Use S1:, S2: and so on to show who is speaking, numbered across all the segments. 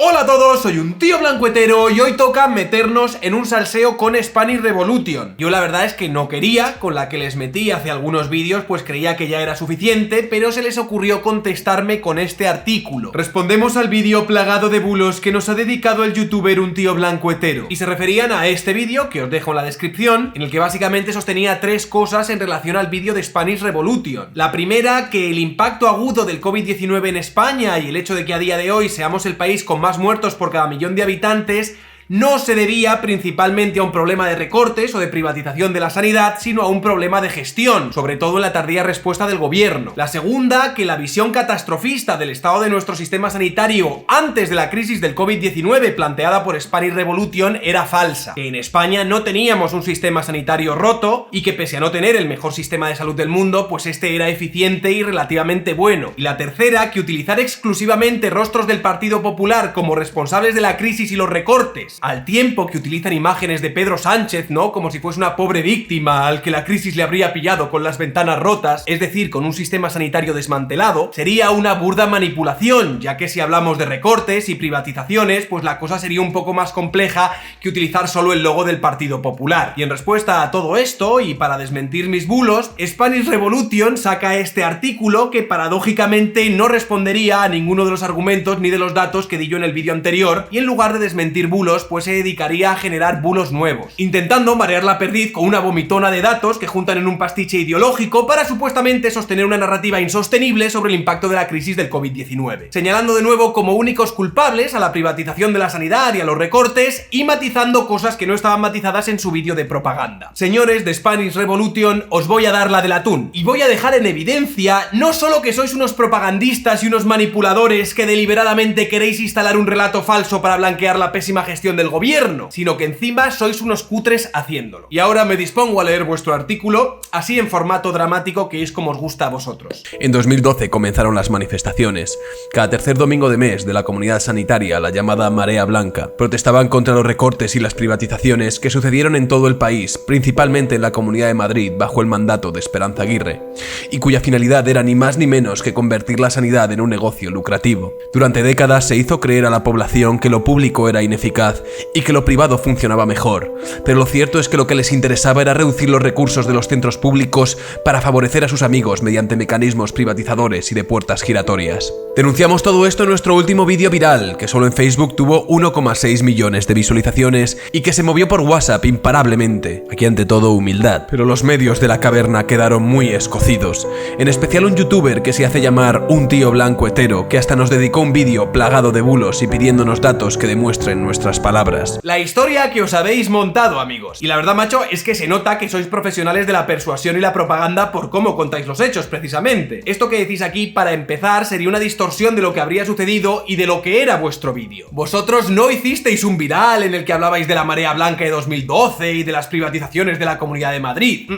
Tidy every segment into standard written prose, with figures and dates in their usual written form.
S1: Hola a todos, soy un tío blancuetero y hoy toca meternos en un salseo con Spanish Revolution. Yo la verdad es que no quería, con la que les metí hace algunos vídeos pues creía que ya era suficiente, pero se les ocurrió contestarme con este artículo. Respondemos al vídeo plagado de bulos que nos ha dedicado el youtuber un tío blancuetero. Y se referían a este vídeo, que os dejo en la descripción, en el que básicamente sostenía tres cosas en relación al vídeo de Spanish Revolution. La primera, que el impacto agudo del COVID-19 en España y el hecho de que a día de hoy seamos el país con más muertos por cada millón de habitantes no se debía principalmente a un problema de recortes o de privatización de la sanidad, sino a un problema de gestión, sobre todo en la tardía respuesta del gobierno. La segunda, que la visión catastrofista del estado de nuestro sistema sanitario antes de la crisis del COVID-19 planteada por Spanish Revolution era falsa, que en España no teníamos un sistema sanitario roto y que pese a no tener el mejor sistema de salud del mundo, pues este era eficiente y relativamente bueno. Y la tercera, que utilizar exclusivamente rostros del Partido Popular como responsables de la crisis y los recortes, al tiempo que utilizan imágenes de Pedro Sánchez, ¿no?, como si fuese una pobre víctima al que la crisis le habría pillado con las ventanas rotas, es decir, con un sistema sanitario desmantelado, sería una burda manipulación, ya que si hablamos de recortes y privatizaciones, pues la cosa sería un poco más compleja que utilizar solo el logo del Partido Popular. Y en respuesta a todo esto, y para desmentir mis bulos, Spanish Revolution saca este artículo que paradójicamente no respondería a ninguno de los argumentos ni de los datos que di yo en el vídeo anterior, y en lugar de desmentir bulos, pues se dedicaría a generar bulos nuevos, intentando marear la perdiz con una vomitona de datos que juntan en un pastiche ideológico para supuestamente sostener una narrativa insostenible sobre el impacto de la crisis del COVID-19, señalando de nuevo como únicos culpables a la privatización de la sanidad y a los recortes, y matizando cosas que no estaban matizadas en su vídeo de propaganda. Señores de Spanish Revolution, os voy a dar la del atún, y voy a dejar en evidencia no solo que sois unos propagandistas y unos manipuladores que deliberadamente queréis instalar un relato falso para blanquear la pésima gestión del gobierno, sino que encima sois unos cutres haciéndolo. Y ahora me dispongo a leer vuestro artículo, así en formato dramático que es como os gusta a vosotros.
S2: En 2012 comenzaron las manifestaciones. Cada tercer domingo de mes de la comunidad sanitaria, la llamada Marea Blanca, protestaban contra los recortes y las privatizaciones que sucedieron en todo el país, principalmente en la Comunidad de Madrid bajo el mandato de Esperanza Aguirre, y cuya finalidad era ni más ni menos que convertir la sanidad en un negocio lucrativo. Durante décadas se hizo creer a la población que lo público era ineficaz y que lo privado funcionaba mejor, pero lo cierto es que lo que les interesaba era reducir los recursos de los centros públicos para favorecer a sus amigos mediante mecanismos privatizadores y de puertas giratorias. Denunciamos todo esto en nuestro último vídeo viral, que solo en Facebook tuvo 1,6 millones de visualizaciones y que se movió por WhatsApp imparablemente. Aquí ante todo humildad, pero los medios de la caverna quedaron muy escocidos, en especial un youtuber que se hace llamar un tío blancuetero, que hasta nos dedicó un vídeo plagado de bulos y pidiéndonos datos que demuestren nuestras palabras.
S1: La historia que os habéis montado, amigos. Y la verdad, macho, es que se nota que sois profesionales de la persuasión y la propaganda por cómo contáis los hechos, precisamente. Esto que decís aquí, para empezar, sería una distorsión de lo que habría sucedido y de lo que era vuestro vídeo. Vosotros no hicisteis un viral en el que hablabais de la Marea Blanca de 2012 y de las privatizaciones de la Comunidad de Madrid.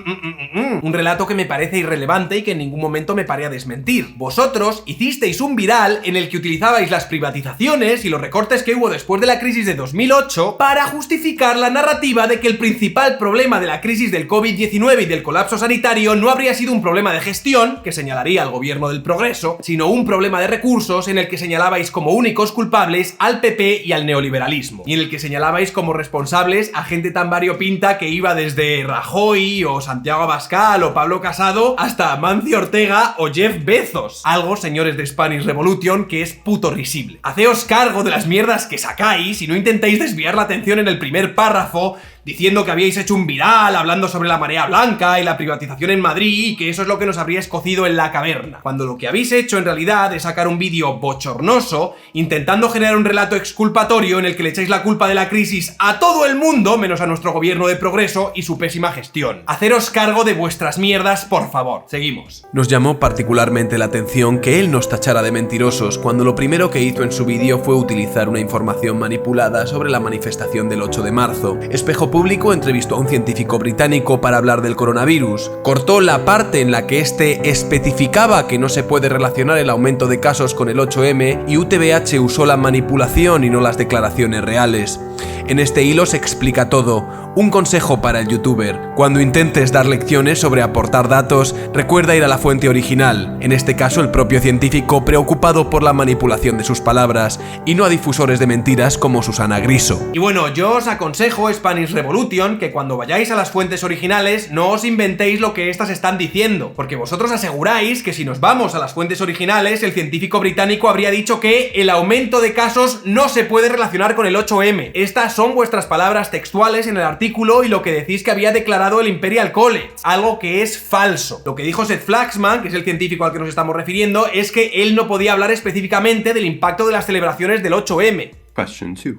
S1: Un relato que me parece irrelevante y que en ningún momento me paré a desmentir. Vosotros hicisteis un viral en el que utilizabais las privatizaciones y los recortes que hubo después de la crisis de 2008 para justificar la narrativa de que el principal problema de la crisis del COVID-19 y del colapso sanitario no habría sido un problema de gestión, que señalaría al gobierno del progreso, sino un problema de recursos en el que señalabais como únicos culpables al PP y al neoliberalismo, y en el que señalabais como responsables a gente tan variopinta que iba desde Rajoy o Santiago Abascal o Pablo Casado hasta Amancio Ortega o Jeff Bezos. Algo, señores de Spanish Revolution, que es puto risible. Haceos cargo de las mierdas que sacáis y no intentéis desviar la atención en el primer párrafo diciendo que habíais hecho un viral hablando sobre la Marea Blanca y la privatización en Madrid y que eso es lo que nos habría escocido en la caverna, cuando lo que habéis hecho en realidad es sacar un vídeo bochornoso intentando generar un relato exculpatorio en el que le echáis la culpa de la crisis a todo el mundo menos a nuestro gobierno de progreso y su pésima gestión. Haceros cargo de vuestras mierdas, por favor. Seguimos.
S2: Nos llamó particularmente la atención que él nos tachara de mentirosos cuando lo primero que hizo en su vídeo fue utilizar una información manipulada sobre la manifestación del 8 de marzo, espejo público entrevistó a un científico británico para hablar del coronavirus. Cortó la parte en la que este especificaba que no se puede relacionar el aumento de casos con el 8M y UTBH usó la manipulación y no las declaraciones reales. En este hilo se explica todo. Un consejo para el youtuber: cuando intentes dar lecciones sobre aportar datos, recuerda ir a la fuente original, en este caso el propio científico preocupado por la manipulación de sus palabras, y no a difusores de mentiras como Susana Griso.
S1: Y bueno, yo os aconsejo, Spanish Revolution, que cuando vayáis a las fuentes originales no os inventéis lo que estas están diciendo, porque vosotros aseguráis que si nos vamos a las fuentes originales, el científico británico habría dicho que el aumento de casos no se puede relacionar con el 8M. Estas son vuestras palabras textuales en el artículo y lo que decís que había declarado el Imperial College, algo que es falso. Lo que dijo Seth Flaxman, que es el científico al que nos estamos refiriendo, es que él no podía hablar específicamente del impacto de las celebraciones del 8M.
S3: Question 2.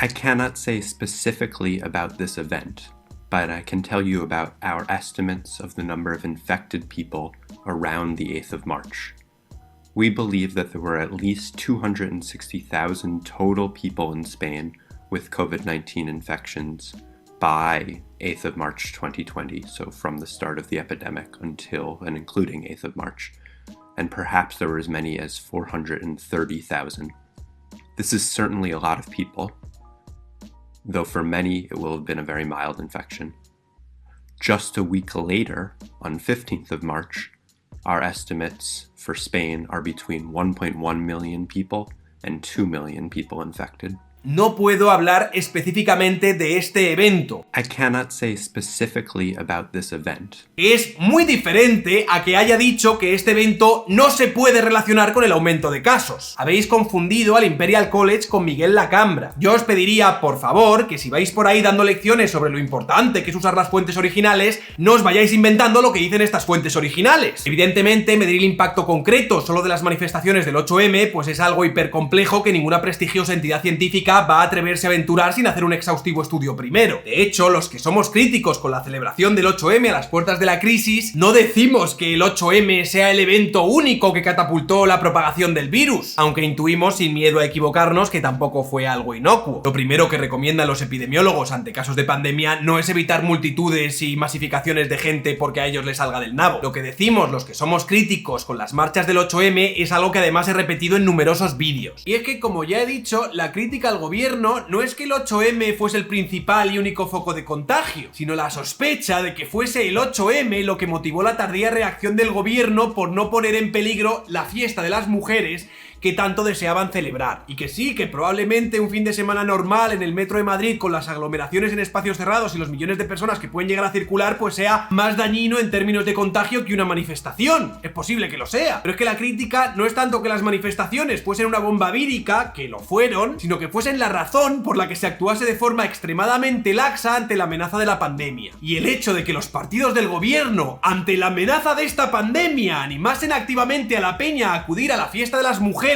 S3: I cannot say specifically about this event, but I can tell you about our estimates of the number of infected people around the 8th of March. We believe that there were at least 260,000 total people in Spain with COVID-19 infections by 8th of March 2020, so from the start of the epidemic until and including 8th of March, and perhaps there were as many as 430,000. This is certainly a lot of people, though for many it will have been a very mild infection. Just a week later, on 15th of March, our estimates for Spain are between 1.1 million people and 2 million people infected.
S1: No puedo hablar específicamente de este evento.
S3: I cannot say specifically about this event.
S1: Es muy diferente a que haya dicho que este evento no se puede relacionar con el aumento de casos. Habéis confundido al Imperial College con Miguel Lacambra. Yo os pediría, por favor, que si vais por ahí dando lecciones sobre lo importante que es usar las fuentes originales, no os vayáis inventando lo que dicen estas fuentes originales. Evidentemente, medir el impacto concreto solo de las manifestaciones del 8M, pues es algo hipercomplejo que ninguna prestigiosa entidad científica va a atreverse a aventurar sin hacer un exhaustivo estudio primero. De hecho, los que somos críticos con la celebración del 8M a las puertas de la crisis, no decimos que el 8M sea el evento único que catapultó la propagación del virus, aunque intuimos sin miedo a equivocarnos que tampoco fue algo inocuo. Lo primero que recomiendan los epidemiólogos ante casos de pandemia no es evitar multitudes y masificaciones de gente porque a ellos les salga del nabo. Lo que decimos los que somos críticos con las marchas del 8M es algo que además he repetido en numerosos vídeos. Y es que, como ya he dicho, la crítica al gobierno no es que el 8M fuese el principal y único foco de contagio, sino la sospecha de que fuese el 8M lo que motivó la tardía reacción del gobierno por no poner en peligro la fiesta de las mujeres que tanto deseaban celebrar. Y que sí, que probablemente un fin de semana normal en el metro de Madrid con las aglomeraciones en espacios cerrados y los millones de personas que pueden llegar a circular pues sea más dañino en términos de contagio que una manifestación. Es posible que lo sea, pero es que la crítica no es tanto que las manifestaciones fuesen una bomba vírica, que lo fueron, sino que fuesen la razón por la que se actuase de forma extremadamente laxa ante la amenaza de la pandemia. Y el hecho de que los partidos del gobierno, ante la amenaza de esta pandemia, animasen activamente a la peña a acudir a la fiesta de las mujeres,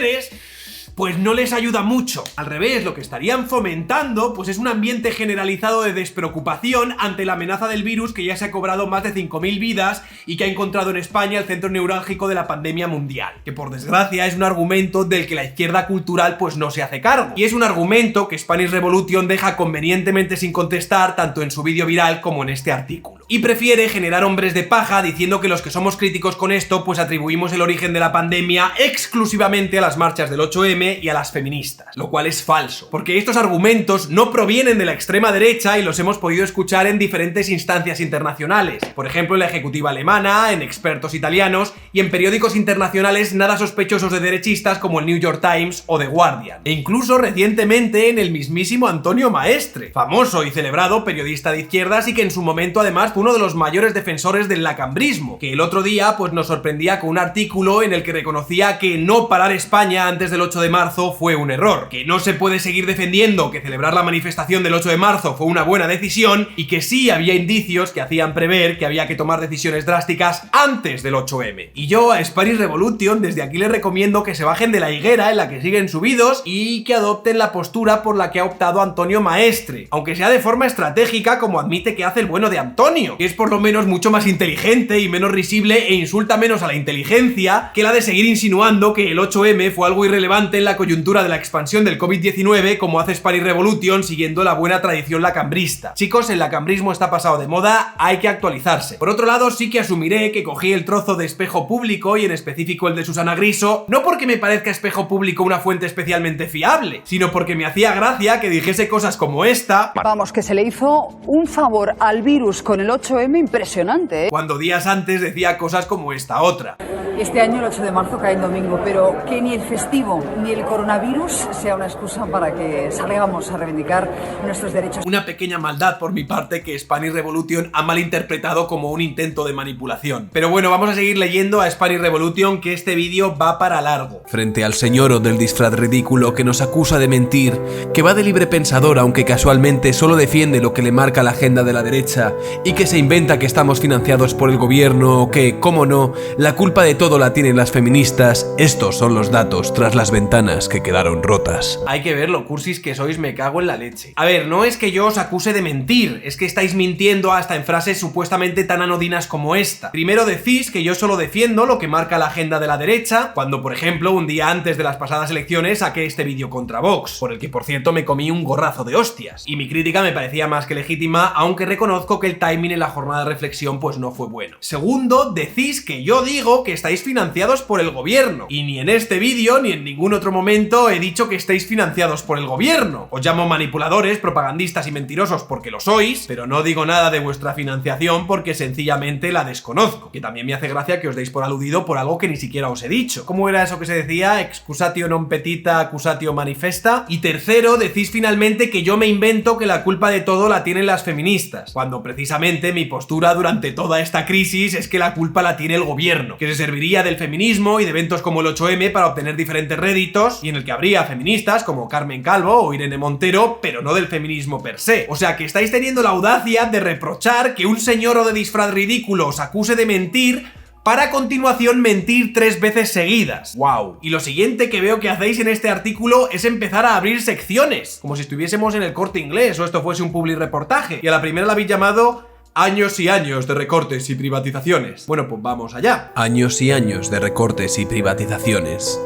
S1: pues no les ayuda mucho. Al revés, lo que estarían fomentando pues es un ambiente generalizado de despreocupación ante la amenaza del virus que ya se ha cobrado más de 5.000 vidas y que ha encontrado en España el centro neurálgico de la pandemia mundial, que por desgracia es un argumento del que la izquierda cultural pues no se hace cargo. Y es un argumento que Spanish Revolution deja convenientemente sin contestar tanto en su vídeo viral como en este artículo. Y prefiere generar hombres de paja diciendo que los que somos críticos con esto pues atribuimos el origen de la pandemia exclusivamente a las marchas del 8M y a las feministas, lo cual es falso, porque estos argumentos no provienen de la extrema derecha y los hemos podido escuchar en diferentes instancias internacionales, por ejemplo en la ejecutiva alemana, en expertos italianos y en periódicos internacionales nada sospechosos de derechistas como el New York Times o The Guardian, e incluso recientemente en el mismísimo Antonio Maestre, famoso y celebrado periodista de izquierdas y que en su momento además fue uno de los mayores defensores del lacambrismo, que el otro día pues nos sorprendía con un artículo en el que reconocía que no parar España antes del 8 de marzo fue un error, que no se puede seguir defendiendo que celebrar la manifestación del 8 de marzo fue una buena decisión y que sí había indicios que hacían prever que había que tomar decisiones drásticas antes del 8M. Y yo a Spanish Revolution desde aquí les recomiendo que se bajen de la higuera en la que siguen subidos y que adopten la postura por la que ha optado Antonio Maestre, aunque sea de forma estratégica como admite que hace el bueno de Antonio. manicomio, que es por lo menos mucho más inteligente y menos risible e insulta menos a la inteligencia que la de seguir insinuando que el 8M fue algo irrelevante en la coyuntura de la expansión del COVID-19, como hace Spanish Revolution siguiendo la buena tradición lacambrista. Chicos, el lacambrismo está pasado de moda, hay que actualizarse. Por otro lado, sí que asumiré que cogí el trozo de Espejo Público, y en específico el de Susana Griso, no porque me parezca Espejo Público una fuente especialmente fiable, sino porque me hacía gracia que dijese cosas como esta.
S4: Vamos, que se le hizo un favor al virus con el 8M impresionante, ¿eh?
S1: Cuando días antes decía cosas como esta otra.
S4: Este año el 8 de marzo cae en domingo, pero que ni el festivo ni el coronavirus sea una excusa para que salgamos a reivindicar nuestros derechos.
S1: Una pequeña maldad por mi parte que Spanish Revolution ha malinterpretado como un intento de manipulación. Pero bueno, vamos a seguir leyendo a Spanish Revolution, que este vídeo va para largo.
S2: Frente al señor del disfraz ridículo que nos acusa de mentir, que va de libre pensador aunque casualmente solo defiende lo que le marca la agenda de la derecha y que se inventa que estamos financiados por el gobierno o que, cómo no, la culpa de todo la tienen las feministas, estos son los datos tras las ventanas que quedaron rotas.
S1: Hay que ver lo cursis que sois, me cago en la leche. A ver, no es que yo os acuse de mentir, es que estáis mintiendo hasta en frases supuestamente tan anodinas como esta. Primero decís que yo solo defiendo lo que marca la agenda de la derecha, cuando por ejemplo un día antes de las pasadas elecciones saqué este vídeo contra Vox, por el que por cierto me comí un gorrazo de hostias, y mi crítica me parecía más que legítima, aunque reconozco que el timing en la jornada de reflexión pues no fue bueno. Segundo, decís que yo digo que estáis financiados por el gobierno, y ni en este vídeo ni en ningún otro momento he dicho que estéis financiados por el gobierno. Os llamo manipuladores, propagandistas y mentirosos porque lo sois, pero no digo nada de vuestra financiación porque sencillamente la desconozco, que también me hace gracia que os deis por aludido por algo que ni siquiera os he dicho. ¿Cómo era eso que se decía? Excusatio non petita, accusatio manifesta. Y tercero, decís finalmente que yo me invento que la culpa de todo la tienen las feministas, cuando precisamente mi postura durante toda esta crisis es que la culpa la tiene el gobierno, que se serviría del feminismo y de eventos como el 8M para obtener diferentes réditos, y en el que habría feministas como Carmen Calvo o Irene Montero, pero no del feminismo per se. O sea que estáis teniendo la audacia de reprochar que un señor o de disfraz ridículo os acuse de mentir para a continuación mentir 3 veces seguidas. ¡Wow! Y lo siguiente que veo que hacéis en este artículo es empezar a abrir secciones, como si estuviésemos en el Corte Inglés o esto fuese un public reportaje, y a la primera la habéis llamado años y años de recortes y privatizaciones. Bueno, pues vamos allá.
S2: Años y años de recortes y privatizaciones.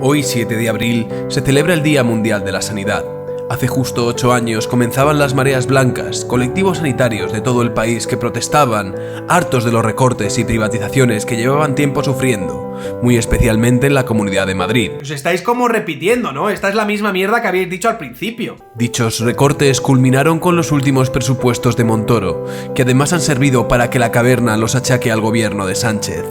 S2: Hoy, 7 de abril, se celebra el Día Mundial de la Sanidad. Hace justo 8 años comenzaban las mareas blancas, colectivos sanitarios de todo el país que protestaban, hartos de los recortes y privatizaciones que llevaban tiempo sufriendo, muy especialmente en la Comunidad de Madrid.
S1: Os estáis como repitiendo, ¿no? Esta es la misma mierda que habéis dicho al principio.
S2: Dichos recortes culminaron con los últimos presupuestos de Montoro, que además han servido para que la caverna los achaque al gobierno de Sánchez.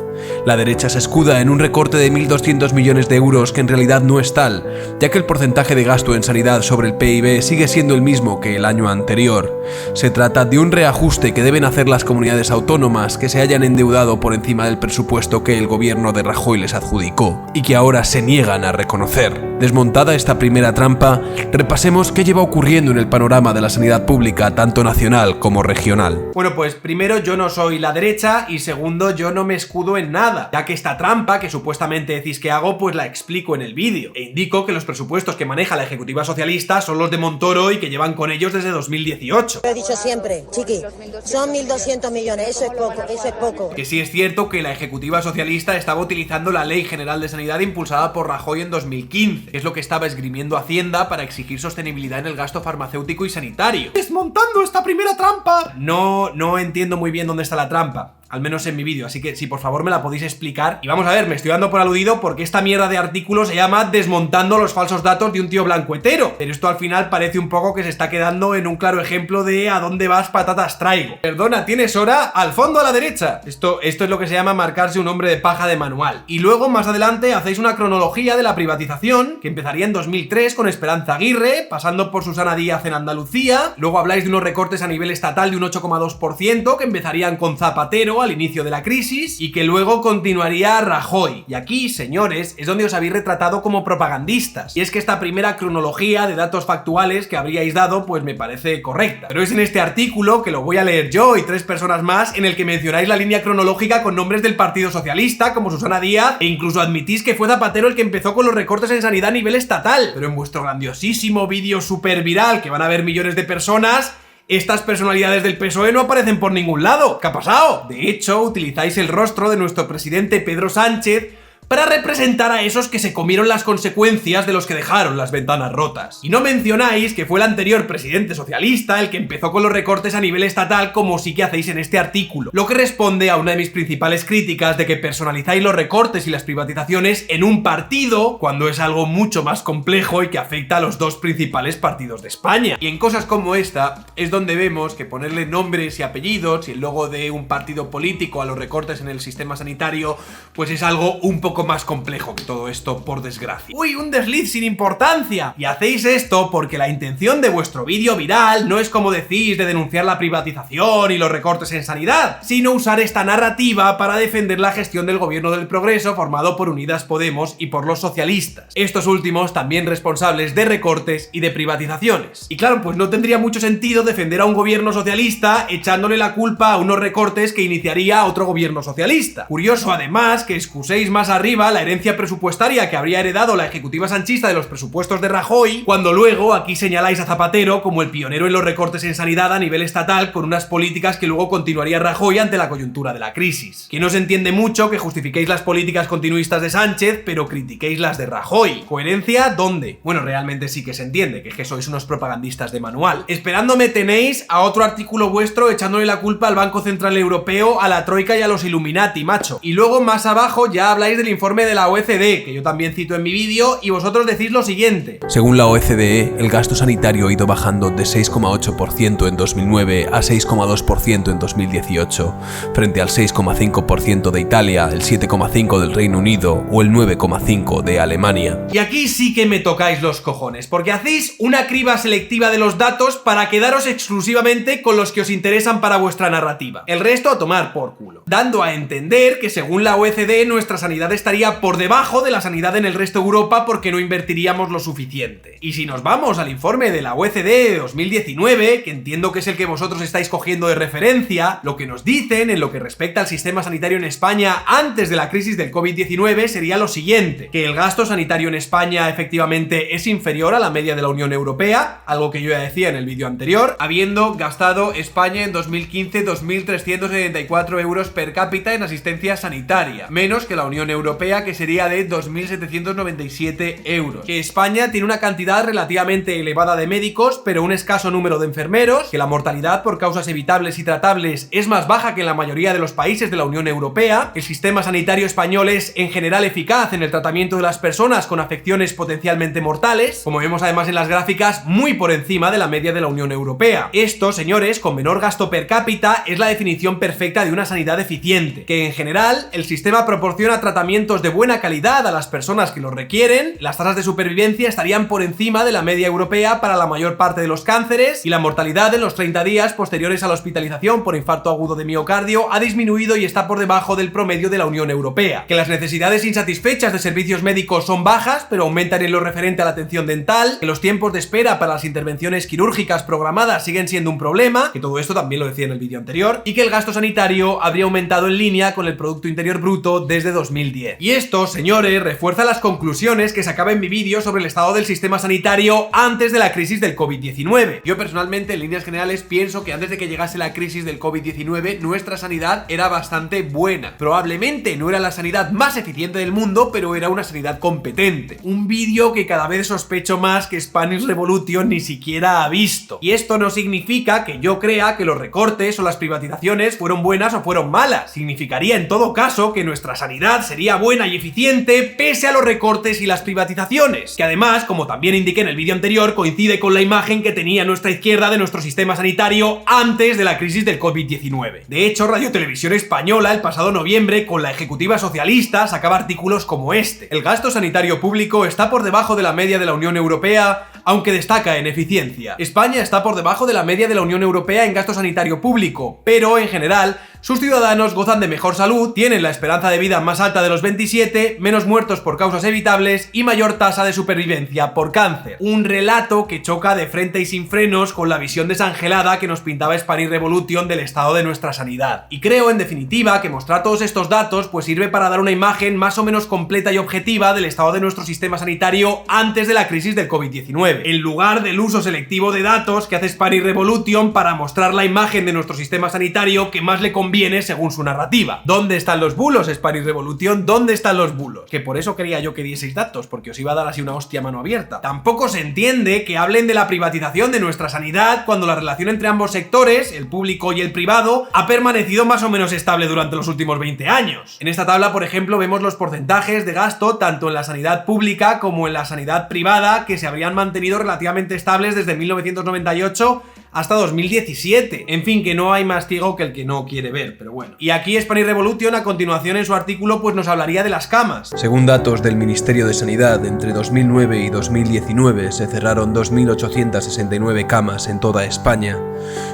S2: La derecha se escuda en un recorte de 1.200 millones de euros que en realidad no es tal, ya que el porcentaje de gasto en sanidad sobre el PIB sigue siendo el mismo que el año anterior. Se trata de un reajuste que deben hacer las comunidades autónomas que se hayan endeudado por encima del presupuesto que el gobierno de Rajoy les adjudicó, y que ahora se niegan a reconocer. Desmontada esta primera trampa, repasemos qué lleva ocurriendo en el panorama de la sanidad pública, tanto nacional como regional.
S1: Bueno, pues primero, yo no soy la derecha, y segundo, yo no me escudo en nada, ya que esta trampa que supuestamente decís que hago, pues la explico en el vídeo, e indico que los presupuestos que maneja la Ejecutiva Socialista son los de Montoro y que llevan con ellos desde 2018.
S5: Lo he dicho siempre, chiqui, son 1.200 millones, eso es poco.
S1: Que sí es cierto que la Ejecutiva Socialista estaba utilizando la Ley General de Sanidad impulsada por Rajoy en 2015, que es lo que estaba esgrimiendo Hacienda para exigir sostenibilidad en el gasto farmacéutico y sanitario. ¡Desmontando esta primera trampa! No entiendo muy bien dónde está la trampa, al menos en mi vídeo, así que si por favor me la podéis explicar. Y vamos a ver, me estoy dando por aludido porque esta mierda de artículo se llama Desmontando los falsos datos de un tío blancuetero, pero esto al final parece un poco que se está quedando en un claro ejemplo de a dónde vas patatas traigo. Perdona, ¿tienes hora? Al fondo a la derecha. Esto es lo que se llama marcarse un hombre de paja de manual. Y luego más adelante hacéis una cronología de la privatización que empezaría en 2003 con Esperanza Aguirre, pasando por Susana Díaz en Andalucía. Luego habláis de unos recortes a nivel estatal de un 8,2% que empezarían con Zapatero al inicio de la crisis y que luego continuaría Rajoy. Y aquí, señores, es donde os habéis retratado como propagandistas. Y es que esta primera cronología de datos factuales que habríais dado pues me parece correcta. Pero es en este artículo, que lo voy a leer yo y 3 personas más, en el que mencionáis la línea cronológica con nombres del Partido Socialista como Susana Díaz, e incluso admitís que fue Zapatero el que empezó con los recortes en sanidad a nivel estatal. Pero en vuestro grandiosísimo vídeo super viral que van a ver millones de personas, Estas personalidades del PSOE no aparecen por ningún lado. ¿Qué ha pasado? De hecho, utilizáis el rostro de nuestro presidente Pedro Sánchez para representar a esos que se comieron las consecuencias de los que dejaron las ventanas rotas. Y no mencionáis que fue el anterior presidente socialista el que empezó con los recortes a nivel estatal, como sí que hacéis en este artículo, lo que responde a una de mis principales críticas de que personalizáis los recortes y las privatizaciones en un partido, cuando es algo mucho más complejo y que afecta a los dos principales partidos de España. Y en cosas como esta es donde vemos que ponerle nombres y apellidos y el logo de un partido político a los recortes en el sistema sanitario, pues es algo un poco más complejo que todo esto, por desgracia. ¡Uy, un desliz sin importancia! Y hacéis esto porque la intención de vuestro vídeo viral no es, como decís, de denunciar la privatización y los recortes en sanidad, sino usar esta narrativa para defender la gestión del gobierno del progreso formado por Unidas Podemos y por los socialistas, estos últimos también responsables de recortes y de privatizaciones. Y claro, pues no tendría mucho sentido defender a un gobierno socialista echándole la culpa a unos recortes que iniciaría otro gobierno socialista. Curioso además que excuséis más arriba la herencia presupuestaria que habría heredado la ejecutiva sanchista de los presupuestos de Rajoy, cuando luego aquí señaláis a Zapatero como el pionero en los recortes en sanidad a nivel estatal, con unas políticas que luego continuaría Rajoy ante la coyuntura de la crisis. Que no se entiende mucho que justifiquéis las políticas continuistas de Sánchez, pero critiquéis las de Rajoy. ¿Coherencia dónde? Bueno, realmente sí que se entiende, que es que sois unos propagandistas de manual. Esperándome tenéis a otro artículo vuestro echándole la culpa al Banco Central Europeo, a la Troika y a los Illuminati, macho. Y luego más abajo ya habláis del informe de la OECD, que yo también cito en mi vídeo, y vosotros decís lo siguiente.
S2: Según la OCDE, el gasto sanitario ha ido bajando de 6,8% en 2009 a 6,2% en 2018, frente al 6,5% de Italia, el 7,5% del Reino Unido o el 9,5% de Alemania.
S1: Y aquí sí que me tocáis los cojones, porque hacéis una criba selectiva de los datos para quedaros exclusivamente con los que os interesan para vuestra narrativa. El resto a tomar por culo, dando a entender que según la OECD nuestra sanidad estaría por debajo de la sanidad en el resto de Europa porque no invertiríamos lo suficiente. Y si nos vamos al informe de la OECD de 2019, que entiendo que es el que vosotros estáis cogiendo de referencia, lo que nos dicen en lo que respecta al sistema sanitario en España antes de la crisis del COVID-19 sería lo siguiente: que el gasto sanitario en España efectivamente es inferior a la media de la Unión Europea, algo que yo ya decía en el vídeo anterior, habiendo gastado España en 2015 2.374 euros per cápita en asistencia sanitaria, menos que la Unión Europea, que sería de 2.797 euros. Que España tiene una cantidad relativamente elevada de médicos, pero un escaso número de enfermeros, que la mortalidad por causas evitables y tratables es más baja que en la mayoría de los países de la Unión Europea, el sistema sanitario español es en general eficaz en el tratamiento de las personas con afecciones potencialmente mortales, como vemos además en las gráficas, muy por encima de la media de la Unión Europea. Esto, señores, con menor gasto per cápita, es la definición perfecta de una sanidad eficiente, que en general el sistema proporciona tratamientos de buena calidad a las personas que los requieren, las tasas de supervivencia estarían por encima de la media europea para la mayor parte de los cánceres, y la mortalidad en los 30 días posteriores a la hospitalización por infarto agudo de miocardio ha disminuido y está por debajo del promedio de la Unión Europea. Que las necesidades insatisfechas de servicios médicos son bajas, pero aumentan en lo referente a la atención dental, que los tiempos de espera para las intervenciones quirúrgicas programadas siguen siendo un problema, que todo esto también lo decía en el vídeo anterior, y que el gasto sanitario habría aumentado en línea con el Producto Interior Bruto desde 2010. Y esto, señores, refuerza las conclusiones que sacaba en mi vídeo sobre el estado del sistema sanitario antes de la crisis del COVID-19. Yo personalmente, en líneas generales, pienso que antes de que llegase la crisis del COVID-19, nuestra sanidad era bastante buena. Probablemente no era la sanidad más eficiente del mundo, pero era una sanidad competente. Un vídeo que cada vez sospecho más que Spanish Revolution ni siquiera ha visto. Y esto no significa que yo crea que los recortes o las privatizaciones fueron buenas o fueron malas. Significaría en todo caso que nuestra sanidad sería buena y eficiente pese a los recortes y las privatizaciones, que además, como también indiqué en el vídeo anterior, coincide con la imagen que tenía nuestra izquierda de nuestro sistema sanitario antes de la crisis del COVID-19. De hecho, Radio Televisión Española el pasado noviembre, con la ejecutiva socialista, sacaba artículos como este: el gasto sanitario público está por debajo de la media de la Unión Europea, aunque destaca en eficiencia. España está por debajo de la media de la Unión Europea en gasto sanitario público, pero en general sus ciudadanos gozan de mejor salud, tienen la esperanza de vida más alta de los 27, menos muertos por causas evitables y mayor tasa de supervivencia por cáncer. Un relato que choca de frente y sin frenos con la visión desangelada que nos pintaba Spanish Revolution del estado de nuestra sanidad. Y creo, en definitiva, que mostrar todos estos datos pues sirve para dar una imagen más o menos completa y objetiva del estado de nuestro sistema sanitario antes de la crisis del COVID-19, en lugar del uso selectivo de datos que hace Spanish Revolution para mostrar la imagen de nuestro sistema sanitario que más le conviene según su narrativa. ¿Dónde están los bulos, Spanish Revolution? ¿Dónde están los bulos? Que por eso quería yo que dieseis datos, porque os iba a dar así una hostia a mano abierta. Tampoco se entiende que hablen de la privatización de nuestra sanidad cuando la relación entre ambos sectores, el público y el privado, ha permanecido más o menos estable durante los últimos 20 años. En esta tabla, por ejemplo, vemos los porcentajes de gasto tanto en la sanidad pública como en la sanidad privada que se habrían mantenido relativamente estables desde 1998 hasta 2017. En fin, que no hay más ciego que el que no quiere ver, pero bueno. Y aquí Spanish Revolution a continuación en su artículo pues nos hablaría de las camas.
S2: Según datos del Ministerio de Sanidad, entre 2009 y 2019 se cerraron 2.869 camas en toda España.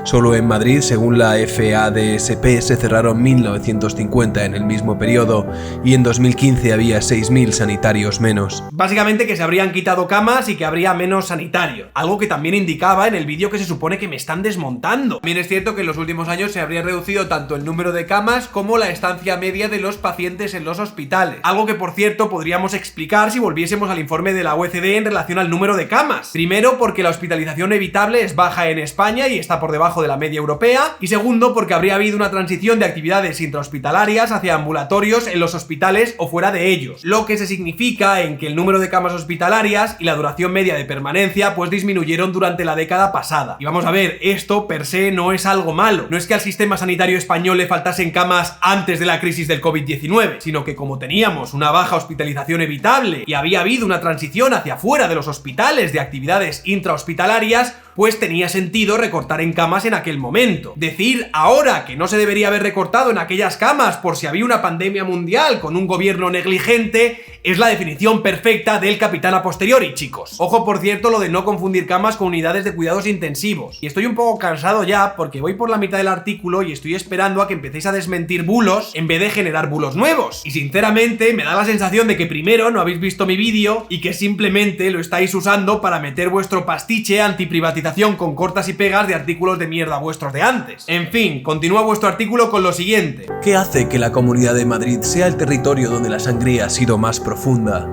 S2: Solo en Madrid, según la FADSP, se cerraron 1.950 en el mismo periodo y en 2015 había 6.000 sanitarios menos.
S1: Básicamente que se habrían quitado camas y que habría menos sanitarios, algo que también indicaba en el vídeo que se supone que me están desmontando. Bien, es cierto que en los últimos años se habría reducido tanto el número de camas como la estancia media de los pacientes en los hospitales, algo que por cierto podríamos explicar si volviésemos al informe de la OECD en relación al número de camas. Primero, porque la hospitalización evitable es baja en España y está por debajo de la media europea, y segundo, porque habría habido una transición de actividades intrahospitalarias hacia ambulatorios en los hospitales o fuera de ellos, lo que se significa en que el número de camas hospitalarias y la duración media de permanencia pues disminuyeron durante la década pasada. Y vamos a ver, esto per se no es algo malo. No es que al sistema sanitario español le faltasen camas antes de la crisis del COVID-19, sino que como teníamos una baja hospitalización evitable y había habido una transición hacia fuera de los hospitales de actividades intrahospitalarias, pues tenía sentido recortar en camas en aquel momento. Decir ahora que no se debería haber recortado en aquellas camas por si había una pandemia mundial con un gobierno negligente es la definición perfecta del capitán a posteriori, chicos. Ojo, por cierto, lo de no confundir camas con unidades de cuidados intensivos. Y estoy un poco cansado ya porque voy por la mitad del artículo y estoy esperando a que empecéis a desmentir bulos en vez de generar bulos nuevos. Y sinceramente me da la sensación de que primero no habéis visto mi vídeo y que simplemente lo estáis usando para meter vuestro pastiche antiprivatización con cortas y pegas de artículos de mierda vuestros de antes. En fin, continúa vuestro artículo con lo siguiente.
S2: ¿Qué hace que la Comunidad de Madrid sea el territorio donde la sangría ha sido más profunda?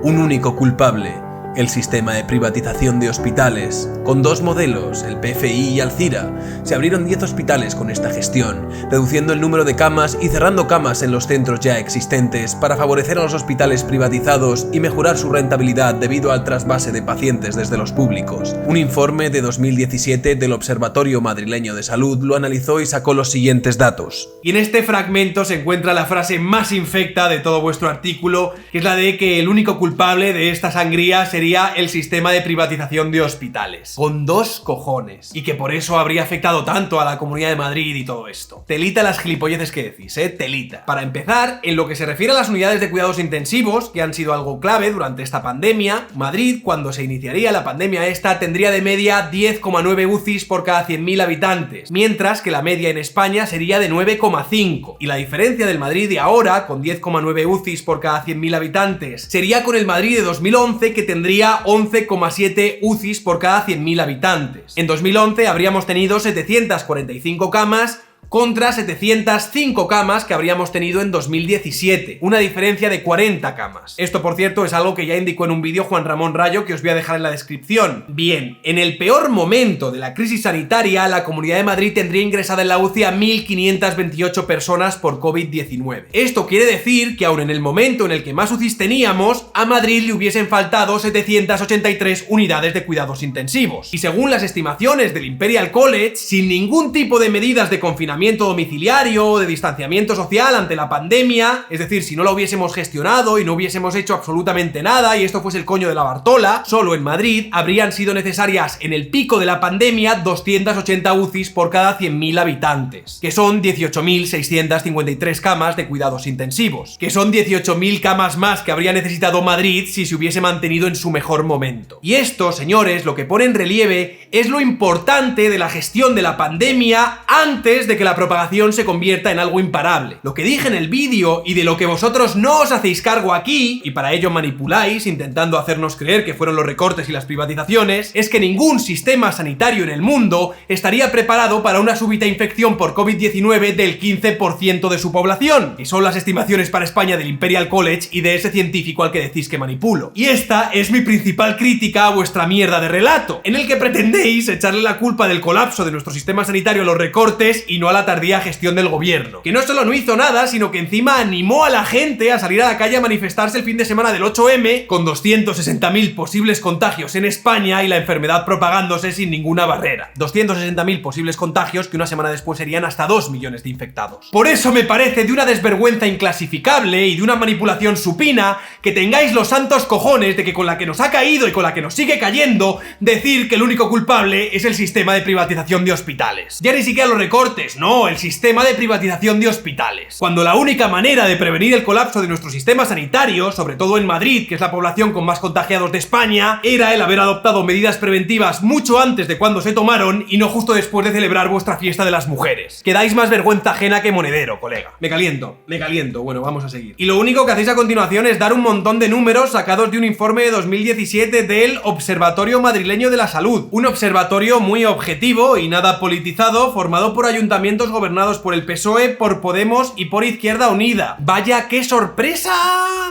S2: Un único culpable: el sistema de privatización de hospitales. Con dos modelos, el PFI y Alcira, se abrieron 10 hospitales con esta gestión, reduciendo el número de camas y cerrando camas en los centros ya existentes para favorecer a los hospitales privatizados y mejorar su rentabilidad debido al trasvase de pacientes desde los públicos. Un informe de 2017 del Observatorio Madrileño de Salud lo analizó y sacó los siguientes datos.
S1: Y en este fragmento se encuentra la frase más infecta de todo vuestro artículo, que es la de que el único culpable de esta sangría sería el sistema de privatización de hospitales. Con dos cojones. Y que por eso habría afectado tanto a la Comunidad de Madrid y todo esto. Telita las gilipolleces que decís, telita. Para empezar, en lo que se refiere a las unidades de cuidados intensivos, que han sido algo clave durante esta pandemia, Madrid, cuando se iniciaría la pandemia esta, tendría de media 10,9 UCIs por cada 100.000 habitantes, mientras que la media en España sería de 9,5. Y la diferencia del Madrid de ahora, con 10,9 UCIs por cada 100.000 habitantes, sería con el Madrid de 2011, que tendría 11,7 UCIs por cada 100.000 habitantes. En 2011 habríamos tenido 745 camas contra 705 camas que habríamos tenido en 2017, una diferencia de 40 camas. Esto, por cierto, es algo que ya indicó en un vídeo Juan Ramón Rayo, que os voy a dejar en la descripción. Bien, en el peor momento de la crisis sanitaria, la Comunidad de Madrid tendría ingresada en la UCI a 1.528 personas por COVID-19. Esto quiere decir que aun en el momento en el que más UCIs teníamos, a Madrid le hubiesen faltado 783 unidades de cuidados intensivos. Y según las estimaciones del Imperial College, sin ningún tipo de medidas de confinamiento domiciliario o de distanciamiento social ante la pandemia, es decir, si no lo hubiésemos gestionado y no hubiésemos hecho absolutamente nada y esto fuese el coño de la Bartola, solo en Madrid habrían sido necesarias en el pico de la pandemia 280 UCIs por cada 100.000 habitantes, que son 18.653 camas de cuidados intensivos, que son 18.000 camas más que habría necesitado Madrid si se hubiese mantenido en su mejor momento. Y esto, señores, lo que pone en relieve es lo importante de la gestión de la pandemia antes de que la la propagación se convierta en algo imparable. Lo que dije en el vídeo y de lo que vosotros no os hacéis cargo aquí, y para ello manipuláis intentando hacernos creer que fueron los recortes y las privatizaciones, es que ningún sistema sanitario en el mundo estaría preparado para una súbita infección por COVID-19 del 15% de su población, y son las estimaciones para España del Imperial College y de ese científico al que decís que manipulo. Y esta es mi principal crítica a vuestra mierda de relato, en el que pretendéis echarle la culpa del colapso de nuestro sistema sanitario a los recortes y no a la tardía gestión del gobierno, que no solo no hizo nada, sino que encima animó a la gente a salir a la calle a manifestarse el fin de semana del 8M con 260.000 posibles contagios en España y la enfermedad propagándose sin ninguna barrera. 260.000 posibles contagios que una semana después serían hasta 2 millones de infectados. Por eso me parece de una desvergüenza inclasificable y de una manipulación supina que tengáis los santos cojones de que con la que nos ha caído y con la que nos sigue cayendo, decir que el único culpable es el sistema de privatización de hospitales. Ya ni siquiera los recortes, no, el sistema de privatización de hospitales. Cuando la única manera de prevenir el colapso de nuestro sistema sanitario, sobre todo en Madrid, que es la población con más contagiados de España, era el haber adoptado medidas preventivas mucho antes de cuando se tomaron y no justo después de celebrar vuestra fiesta de las mujeres. Que dais más vergüenza ajena que monedero, colega. Me caliento. Bueno, vamos a seguir. Y lo único que hacéis a continuación es dar un montón de números sacados de un informe de 2017 del Observatorio Madrileño de la Salud. Un observatorio muy objetivo y nada politizado, formado por ayuntamientos gobernados por el PSOE, por Podemos y por Izquierda Unida. ¡Vaya qué sorpresa!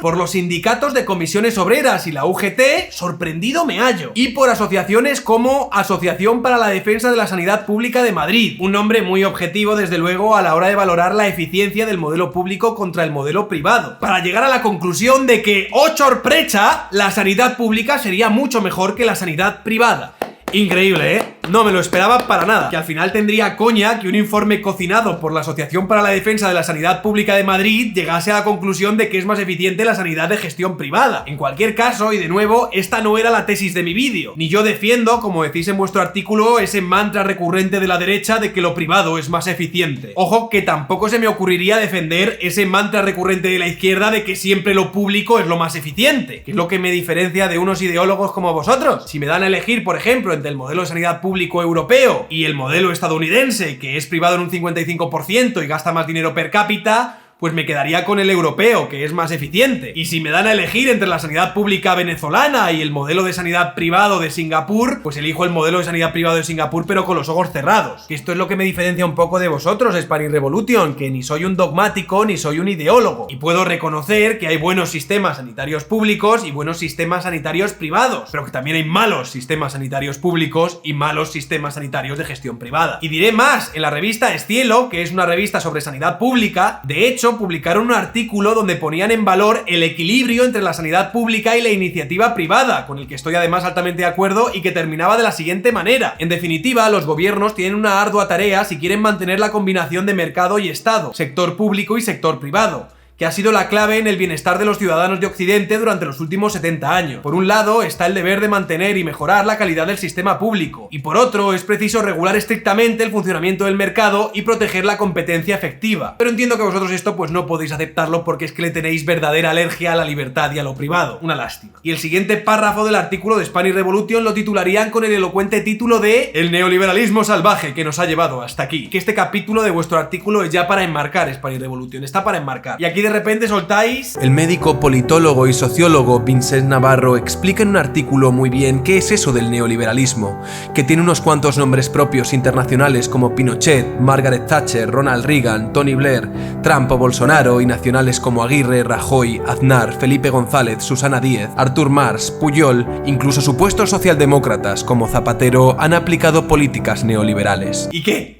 S1: Por los sindicatos de comisiones obreras y la UGT, sorprendido me hallo. Y por asociaciones como Asociación para la Defensa de la Sanidad Pública de Madrid. Un nombre muy objetivo, desde luego, a la hora de valorar la eficiencia del modelo público contra el modelo privado. Para llegar a la conclusión de que, ¡oh sorpresa!, la sanidad pública sería mucho mejor que la sanidad privada. Increíble, ¿eh? No me lo esperaba para nada. Que al final tendría coña que un informe cocinado por la Asociación para la Defensa de la Sanidad Pública de Madrid llegase a la conclusión de que es más eficiente la sanidad de gestión privada. En cualquier caso, y de nuevo, esta no era la tesis de mi vídeo. Ni yo defiendo, como decís en vuestro artículo, ese mantra recurrente de la derecha de que lo privado es más eficiente. Ojo, que tampoco se me ocurriría defender ese mantra recurrente de la izquierda de que siempre lo público es lo más eficiente, que es lo que me diferencia de unos ideólogos como vosotros. Si me dan a elegir, por ejemplo, entre el modelo de sanidad público europeo y el modelo estadounidense, que es privado en un 55% y gasta más dinero per cápita, pues me quedaría con el europeo, que es más eficiente. Y si me dan a elegir entre la sanidad pública venezolana y el modelo de sanidad privado de Singapur, pues elijo el modelo de sanidad privado de Singapur, pero con los ojos cerrados. Que esto es lo que me diferencia un poco de vosotros, Spanish Revolution, que ni soy un dogmático ni soy un ideólogo. Y puedo reconocer que hay buenos sistemas sanitarios públicos y buenos sistemas sanitarios privados, pero que también hay malos sistemas sanitarios públicos y malos sistemas sanitarios de gestión privada. Y diré más, en la revista Escielo, que es una revista sobre sanidad pública, de hecho, publicaron un artículo donde ponían en valor el equilibrio entre la sanidad pública y la iniciativa privada, con el que estoy además altamente de acuerdo y que terminaba de la siguiente manera. En definitiva, los gobiernos tienen una ardua tarea si quieren mantener la combinación de mercado y Estado, sector público y sector privado, que ha sido la clave en el bienestar de los ciudadanos de Occidente durante los últimos 70 años. Por un lado está el deber de mantener y mejorar la calidad del sistema público, y por otro es preciso regular estrictamente el funcionamiento del mercado y proteger la competencia efectiva. Pero entiendo que vosotros esto pues no podéis aceptarlo porque es que le tenéis verdadera alergia a la libertad y a lo privado. Una lástima. Y el siguiente párrafo del artículo de Spanish Revolution lo titularían con el elocuente título de El neoliberalismo salvaje que nos ha llevado hasta aquí. Que este capítulo de vuestro artículo es ya para enmarcar Spanish Revolution, está para enmarcar. Y aquí de repente soltáis...
S2: El médico, politólogo y sociólogo Vincent Navarro explica en un artículo muy bien qué es eso del neoliberalismo, que tiene unos cuantos nombres propios internacionales como Pinochet, Margaret Thatcher, Ronald Reagan, Tony Blair, Trump o Bolsonaro, y nacionales como Aguirre, Rajoy, Aznar, Felipe González, Susana Díez, Artur Mas, Pujol, incluso supuestos socialdemócratas como Zapatero han aplicado políticas neoliberales.
S1: ¿Y qué?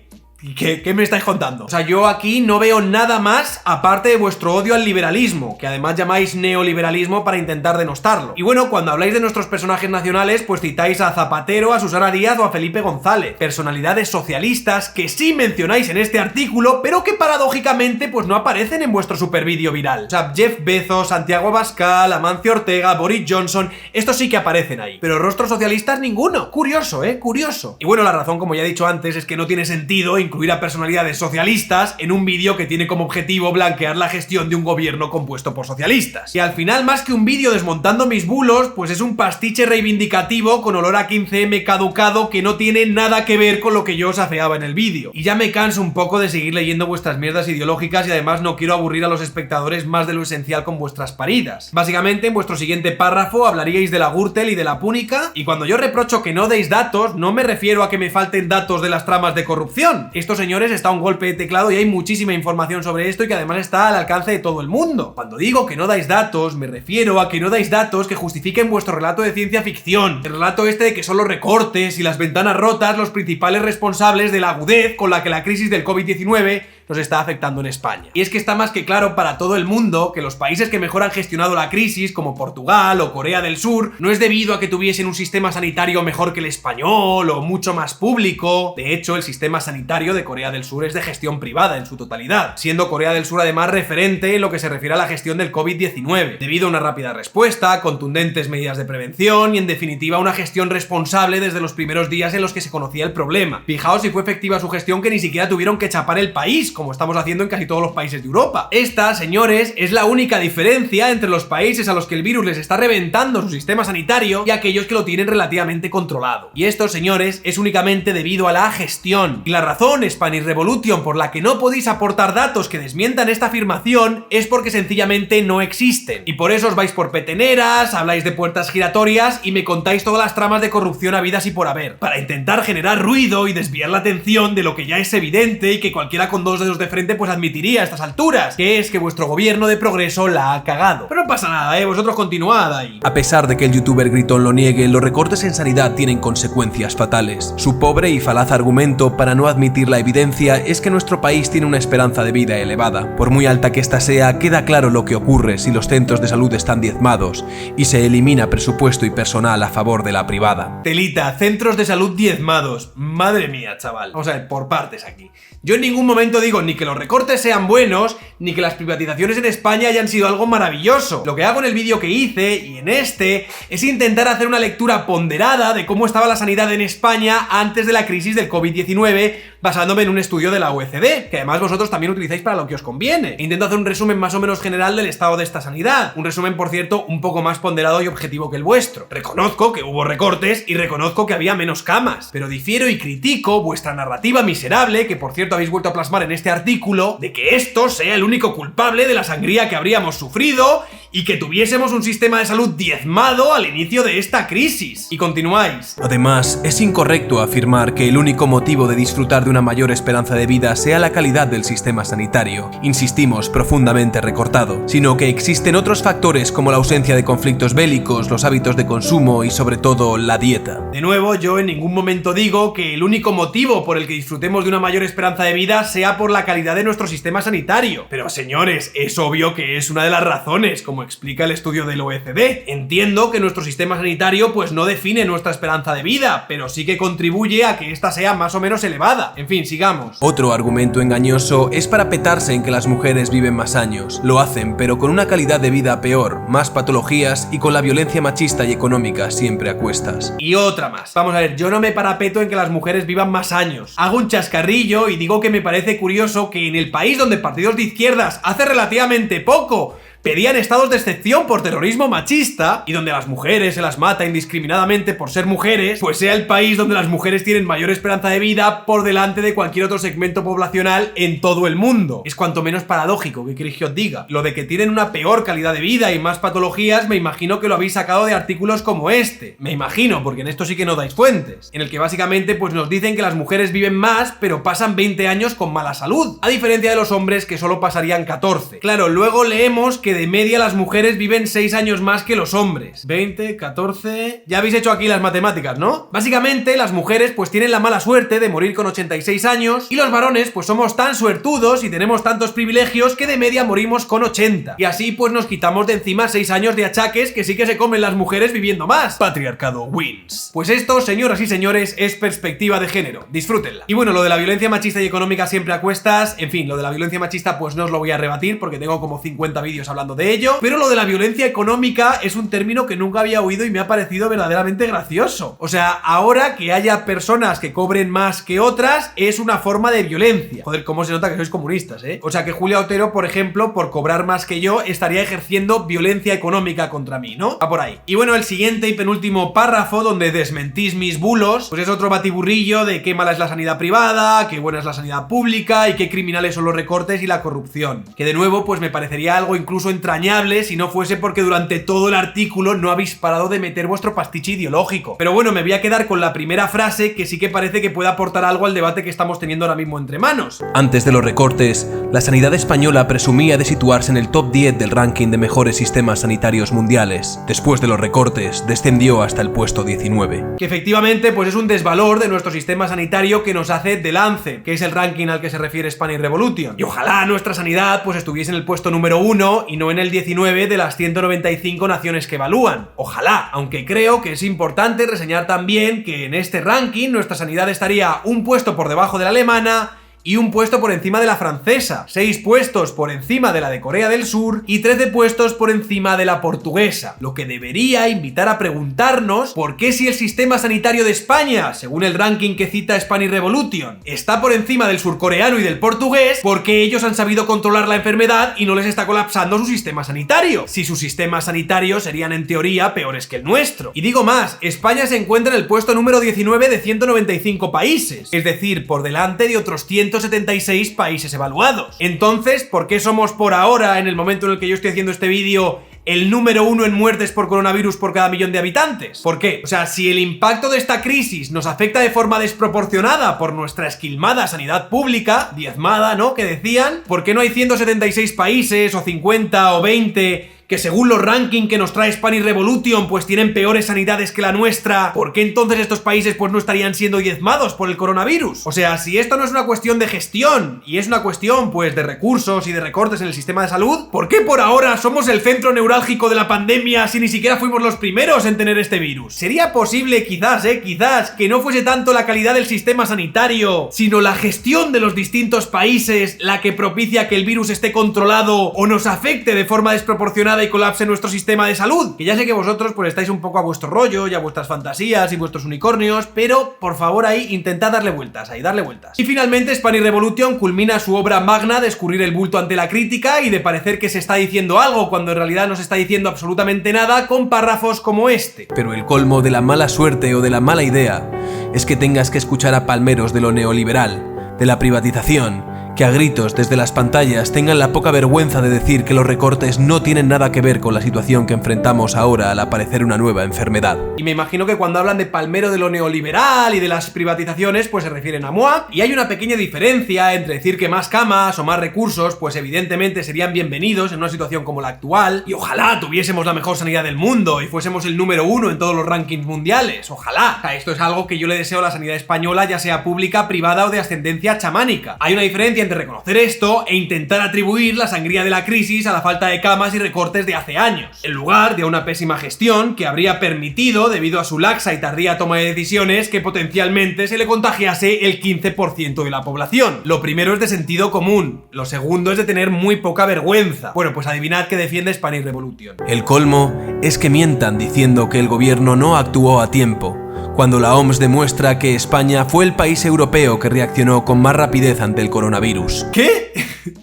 S1: ¿Qué me estáis contando? O sea, yo aquí no veo nada más aparte de vuestro odio al liberalismo, que además llamáis neoliberalismo para intentar denostarlo. Y bueno, cuando habláis de nuestros personajes nacionales, pues citáis a Zapatero, a Susana Díaz o a Felipe González, personalidades socialistas que sí mencionáis en este artículo, pero que paradójicamente pues no aparecen en vuestro super vídeo viral. O sea, Jeff Bezos, Santiago Abascal, Amancio Ortega, Boris Johnson, estos sí que aparecen ahí, pero rostros socialistas ninguno. Curioso, curioso. Y bueno, la razón, como ya he dicho antes, es que no tiene sentido incluir a personalidades socialistas en un vídeo que tiene como objetivo blanquear la gestión de un gobierno compuesto por socialistas. Y al final, más que un vídeo desmontando mis bulos, pues es un pastiche reivindicativo con olor a 15M caducado que no tiene nada que ver con lo que yo os afeaba en el vídeo. Y ya me canso un poco de seguir leyendo vuestras mierdas ideológicas y además no quiero aburrir a los espectadores más de lo esencial con vuestras paridas. Básicamente, en vuestro siguiente párrafo hablaríais de la Gürtel y de la Púnica, y cuando yo reprocho que no deis datos, no me refiero a que me falten datos de las tramas de corrupción. Estos señores está a un golpe de teclado y hay muchísima información sobre esto y que además está al alcance de todo el mundo. Cuando digo que no dais datos, me refiero a que no dais datos que justifiquen vuestro relato de ciencia ficción. El relato este de que son los recortes y las ventanas rotas los principales responsables de la agudez con la que la crisis del COVID-19 nos está afectando en España. Y es que está más que claro para todo el mundo que los países que mejor han gestionado la crisis, como Portugal o Corea del Sur, no es debido a que tuviesen un sistema sanitario mejor que el español o mucho más público. De hecho, el sistema sanitario de Corea del Sur es de gestión privada en su totalidad, siendo Corea del Sur además referente en lo que se refiere a la gestión del COVID-19, debido a una rápida respuesta, contundentes medidas de prevención y en definitiva una gestión responsable desde los primeros días en los que se conocía el problema. Fijaos si fue efectiva su gestión que ni siquiera tuvieron que chapar el país, como estamos haciendo en casi todos los países de Europa. Esta, señores, es la única diferencia entre los países a los que el virus les está reventando su sistema sanitario y aquellos que lo tienen relativamente controlado. Y esto, señores, es únicamente debido a la gestión. Y la razón, Spanish Revolution, por la que no podéis aportar datos que desmientan esta afirmación es porque sencillamente no existen. Y por eso os vais por peteneras, habláis de puertas giratorias y me contáis todas las tramas de corrupción habidas y por haber, para intentar generar ruido y desviar la atención de lo que ya es evidente y que cualquiera con dos dedos de frente pues admitiría a estas alturas, que es que vuestro gobierno de progreso la ha cagado. Pero no pasa nada, vosotros continuad ahí.
S2: A pesar de que el youtuber Gritón lo niegue, los recortes en sanidad tienen consecuencias fatales. Su pobre y falaz argumento para no admitir la evidencia es que nuestro país tiene una esperanza de vida elevada. Por muy alta que ésta sea, queda claro lo que ocurre si los centros de salud están diezmados y se elimina presupuesto y personal a favor de la privada.
S1: Telita, centros de salud diezmados. Madre mía, chaval. Vamos a ver, por partes aquí. Yo en ningún momento digo ni que los recortes sean buenos, ni que las privatizaciones en España hayan sido algo maravilloso. Lo que hago en el vídeo que hice, y en este, es intentar hacer una lectura ponderada de cómo estaba la sanidad en España antes de la crisis del COVID-19, basándome en un estudio de la OECD, que además vosotros también utilizáis para lo que os conviene. Intento hacer un resumen más o menos general del estado de esta sanidad. Un resumen, por cierto, un poco más ponderado y objetivo que el vuestro. Reconozco que hubo recortes y reconozco que había menos camas, pero difiero y critico vuestra narrativa miserable, que por cierto habéis vuelto a plasmar en este artículo, de que esto sea el único culpable de la sangría que habríamos sufrido y que tuviésemos un sistema de salud diezmado al inicio de esta crisis. Y continuáis.
S2: Además, es incorrecto afirmar que el único motivo de disfrutar de una mayor esperanza de vida sea la calidad del sistema sanitario, insistimos, profundamente recortado, sino que existen otros factores como la ausencia de conflictos bélicos, los hábitos de consumo y sobre todo la dieta.
S1: De nuevo, yo en ningún momento digo que el único motivo por el que disfrutemos de una mayor esperanza de vida sea por la calidad de nuestro sistema sanitario. Pero señores, es obvio que es una de las razones, como explica el estudio del OECD. Entiendo que nuestro sistema sanitario pues no define nuestra esperanza de vida, pero sí que contribuye a que ésta sea más o menos elevada. En fin, sigamos.
S2: Otro argumento engañoso es para petarse en que las mujeres viven más años. Lo hacen, pero con una calidad de vida peor, más patologías y con la violencia machista y económica siempre a cuestas.
S1: Y otra más. Vamos a ver, yo no me parapeto en que las mujeres vivan más años. Hago un chascarrillo y digo que me parece curioso que en el país donde partidos de izquierdas hace relativamente poco pedían estados de excepción por terrorismo machista y donde a las mujeres se las mata indiscriminadamente por ser mujeres, pues sea el país donde las mujeres tienen mayor esperanza de vida por delante de cualquier otro segmento poblacional en todo el mundo. Es cuanto menos paradójico, ¿qué queréis que os diga? Lo de que tienen una peor calidad de vida y más patologías, me imagino que lo habéis sacado de artículos como este. Me imagino, porque en esto sí que no dais fuentes. En el que básicamente pues nos dicen que las mujeres viven más, pero pasan 20 años con mala salud, a diferencia de los hombres que solo pasarían 14. Claro, luego leemos que de media las mujeres viven 6 años más que los hombres. 20, 14... Ya habéis hecho aquí las matemáticas, ¿no? Básicamente, las mujeres pues tienen la mala suerte de morir con 86 años y los varones pues somos tan suertudos y tenemos tantos privilegios que de media morimos con 80. Y así pues nos quitamos de encima 6 años de achaques que sí que se comen las mujeres viviendo más. Patriarcado wins. Pues esto, señoras y señores, es perspectiva de género. Disfrútenla. Y bueno, lo de la violencia machista y económica siempre a cuestas, en fin, lo de la violencia machista pues no os lo voy a rebatir porque tengo como 50 vídeos hablando hablando de ello, pero lo de la violencia económica es un término que nunca había oído y me ha parecido verdaderamente gracioso. O sea, ahora que haya personas que cobren más que otras es una forma de violencia. Joder, cómo se nota que sois comunistas, ¿eh? O sea, que Julia Otero, por ejemplo, por cobrar más que yo, estaría ejerciendo violencia económica contra mí, ¿no? Va por ahí. Y bueno, el siguiente y penúltimo párrafo donde desmentís mis bulos, pues es otro batiburrillo de qué mala es la sanidad privada, qué buena es la sanidad pública y qué criminales son los recortes y la corrupción. Que de nuevo, pues me parecería algo incluso entrañable si no fuese porque durante todo el artículo no habéis parado de meter vuestro pastiche ideológico. Pero bueno, me voy a quedar con la primera frase que sí que parece que puede aportar algo al debate que estamos teniendo ahora mismo entre manos.
S2: Antes de los recortes, la sanidad española presumía de situarse en el top 10 del ranking de mejores sistemas sanitarios mundiales. Después de los recortes, descendió hasta el puesto 19.
S1: Que efectivamente, pues es un desvalor de nuestro sistema sanitario que nos hace The Lancet, que es el ranking al que se refiere Spanish Revolution. Y ojalá nuestra sanidad pues estuviese en el puesto número 1 y no en el 19 de las 195 naciones que evalúan. Ojalá, aunque creo que es importante reseñar también que en este ranking nuestra sanidad estaría un puesto por debajo de la alemana y un puesto por encima de la francesa, 6 puestos por encima de la de Corea del Sur y 13 puestos por encima de la portuguesa, lo que debería invitar a preguntarnos por qué si el sistema sanitario de España, según el ranking que cita Spanish Revolution, está por encima del surcoreano y del portugués, por qué ellos han sabido controlar la enfermedad y no les está colapsando su sistema sanitario, si sus sistemas sanitarios serían en teoría peores que el nuestro. Y digo más, España se encuentra en el puesto número 19 de 195 países, es decir, por delante de otros 176 países evaluados. Entonces, ¿por qué somos por ahora, en el momento en el que yo estoy haciendo este vídeo, el número 1 en muertes por coronavirus por cada millón de habitantes? ¿Por qué? O sea, si el impacto de esta crisis nos afecta de forma desproporcionada por nuestra esquilmada sanidad pública, diezmada, ¿no?, que decían, ¿por qué no hay 176 países, o 50, o 20... que según los rankings que nos trae Spanish Revolution pues tienen peores sanidades que la nuestra? ¿Por qué entonces estos países pues no estarían siendo diezmados por el coronavirus? O sea, si esto no es una cuestión de gestión y es una cuestión pues de recursos y de recortes en el sistema de salud, ¿por qué por ahora somos el centro neurálgico de la pandemia si ni siquiera fuimos los primeros en tener este virus? ¿Sería posible quizás que no fuese tanto la calidad del sistema sanitario, sino la gestión de los distintos países la que propicia que el virus esté controlado o nos afecte de forma desproporcionada y colapse nuestro sistema de salud? Que ya sé que vosotros pues estáis un poco a vuestro rollo y a vuestras fantasías y vuestros unicornios, pero por favor ahí intentad darle vueltas, darle vueltas. Y finalmente Spanish Revolution culmina su obra magna de escurrir el bulto ante la crítica y de parecer que se está diciendo algo cuando en realidad no se está diciendo absolutamente nada, con párrafos como este.
S2: Pero el colmo de la mala suerte o de la mala idea es que tengas que escuchar a palmeros de lo neoliberal, de la privatización, que a gritos desde las pantallas tengan la poca vergüenza de decir que los recortes no tienen nada que ver con la situación que enfrentamos ahora al aparecer una nueva enfermedad.
S1: Y me imagino que cuando hablan de palmero de lo neoliberal y de las privatizaciones pues se refieren a MOA, y hay una pequeña diferencia entre decir que más camas o más recursos pues evidentemente serían bienvenidos en una situación como la actual, y ojalá tuviésemos la mejor sanidad del mundo y fuésemos el número 1 en todos los rankings mundiales, ojalá. O sea, esto es algo que yo le deseo a la sanidad española, ya sea pública, privada o de ascendencia chamánica. Hay una diferencia entre reconocer esto e intentar atribuir la sangría de la crisis a la falta de camas y recortes de hace años, en lugar de una pésima gestión que habría permitido, debido a su laxa y tardía toma de decisiones, que potencialmente se le contagiase el 15% de la población. Lo primero es de sentido común, lo segundo es de tener muy poca vergüenza. Bueno, pues adivinad qué defiende Spanish Revolution.
S2: El colmo es que mientan diciendo que el gobierno no actuó a tiempo, cuando la OMS demuestra que España fue el país europeo que reaccionó con más rapidez ante el coronavirus.
S1: ¿Qué?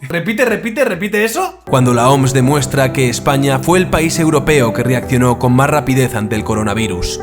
S1: ¿Repite eso?
S2: Cuando la OMS demuestra que España fue el país europeo que reaccionó con más rapidez ante el coronavirus.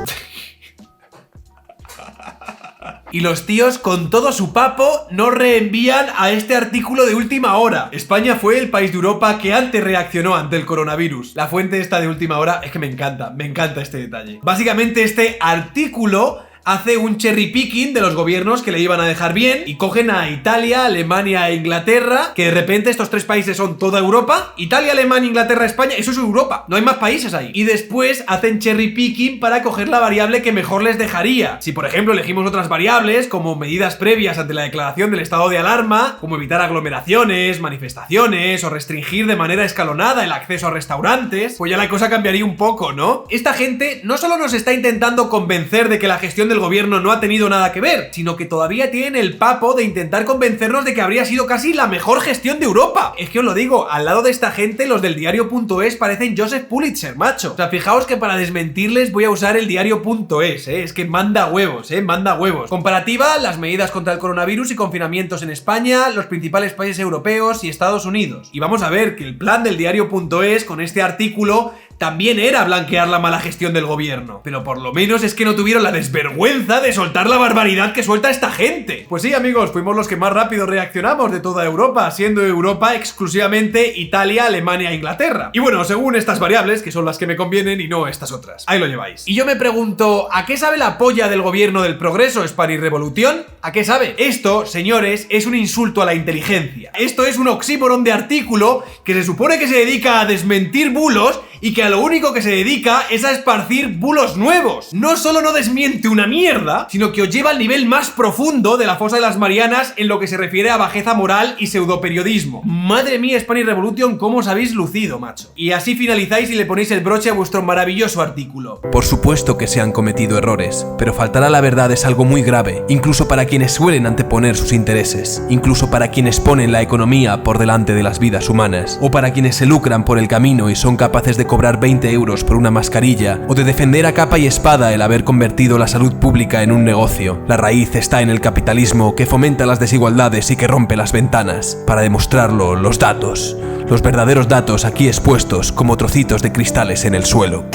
S1: Y los tíos, con todo su papo, nos reenvían a este artículo de última hora. España fue el país de Europa que antes reaccionó ante el coronavirus. La fuente esta de última hora es que me encanta este detalle. Básicamente este artículo hace un cherry picking de los gobiernos que le iban a dejar bien y cogen a Italia, Alemania e Inglaterra, que de repente estos tres países son toda Europa. Italia, Alemania, Inglaterra, España, eso es Europa, no hay más países ahí. Y después hacen cherry picking para coger la variable que mejor les dejaría. Si por ejemplo elegimos otras variables como medidas previas ante la declaración del estado de alarma, como evitar aglomeraciones, manifestaciones o restringir de manera escalonada el acceso a restaurantes, pues ya la cosa cambiaría un poco, ¿no? Esta gente no solo nos está intentando convencer de que la gestión de del gobierno no ha tenido nada que ver, sino que todavía tienen el papo de intentar convencernos de que habría sido casi la mejor gestión de Europa. Es que os lo digo, al lado de esta gente los del diario.es parecen Joseph Pulitzer, macho. O sea, fijaos que para desmentirles voy a usar el diario.es, es que manda huevos, manda huevos. Comparativa, las medidas contra el coronavirus y confinamientos en España, los principales países europeos y Estados Unidos. Y vamos a ver que el plan del diario.es con este artículo también era blanquear la mala gestión del gobierno. Pero por lo menos es que no tuvieron la desvergüenza de soltar la barbaridad que suelta esta gente. Pues sí, amigos, fuimos los que más rápido reaccionamos de toda Europa, siendo Europa exclusivamente Italia, Alemania e Inglaterra. Y bueno, según estas variables, que son las que me convienen y no estas otras. Ahí lo lleváis. Y yo me pregunto, ¿a qué sabe la polla del gobierno del progreso, Spanish Revolution? ¿A qué sabe? Esto, señores, es un insulto a la inteligencia. Esto es un oxímoron de artículo que se supone que se dedica a desmentir bulos y que a lo único que se dedica es a esparcir bulos nuevos. No solo no desmiente una mierda, sino que os lleva al nivel más profundo de la fosa de las Marianas en lo que se refiere a bajeza moral y pseudoperiodismo. Madre mía, Spanish Revolution, cómo os habéis lucido, macho. Y así finalizáis y le ponéis el broche a vuestro maravilloso artículo.
S2: Por supuesto que se han cometido errores, pero faltar a la verdad es algo muy grave, incluso para quienes suelen anteponer sus intereses, incluso para quienes ponen la economía por delante de las vidas humanas, o para quienes se lucran por el camino y son capaces de cobrar 20 euros por una mascarilla, o de defender a capa y espada el haber convertido la salud pública en un negocio. La raíz está en el capitalismo que fomenta las desigualdades y que rompe las ventanas. Para demostrarlo, los datos. Los verdaderos datos aquí expuestos como trocitos de cristales en el suelo.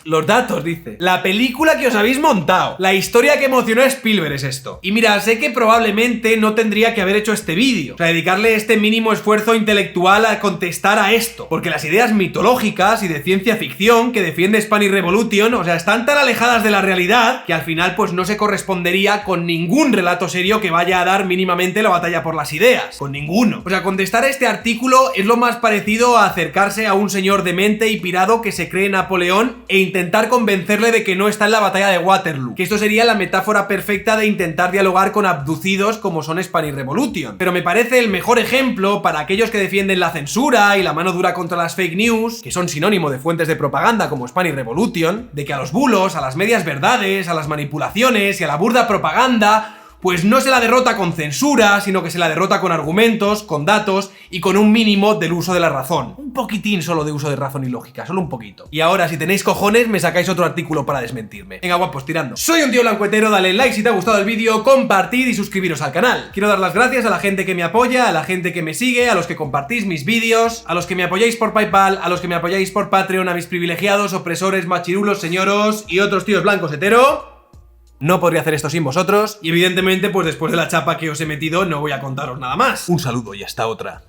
S1: Los datos, dice. La película que os habéis montado. La historia que emocionó a Spielberg es esto. Y mira, sé que probablemente no tendría que haber hecho este vídeo. O sea, dedicarle este mínimo esfuerzo intelectual a contestar a esto. Porque las ideas mitológicas y de ciencia ficción que defiende Spanish Revolution, o sea, están tan alejadas de la realidad que al final pues no se correspondería con ningún relato serio que vaya a dar mínimamente la batalla por las ideas. Con ninguno. O sea, contestar a este artículo es lo más parecido a acercarse a un señor demente y pirado que se cree Napoleón e intentar convencerle de que no está en la batalla de Waterloo. Que esto sería la metáfora perfecta de intentar dialogar con abducidos como son Spanish Revolution. Pero me parece el mejor ejemplo para aquellos que defienden la censura y la mano dura contra las fake news, que son sinónimo de fuentes de propaganda como Spanish Revolution, de que a los bulos, a las medias verdades, a las manipulaciones y a la burda propaganda pues no se la derrota con censura, sino que se la derrota con argumentos, con datos y con un mínimo del uso de la razón. Un poquitín solo de uso de razón y lógica, solo un poquito. Y ahora, si tenéis cojones, me sacáis otro artículo para desmentirme. Venga, guapos, tirando. Soy un tío blancuetero, dale like si te ha gustado el vídeo, compartid y suscribiros al canal. Quiero dar las gracias a la gente que me apoya, a la gente que me sigue, a los que compartís mis vídeos, a los que me apoyáis por PayPal, a los que me apoyáis por Patreon, a mis privilegiados, opresores, machirulos, señoros y otros tíos blancos hetero. No podría hacer esto sin vosotros y evidentemente pues después de la chapa que os he metido no voy a contaros nada más. Un saludo y hasta otra.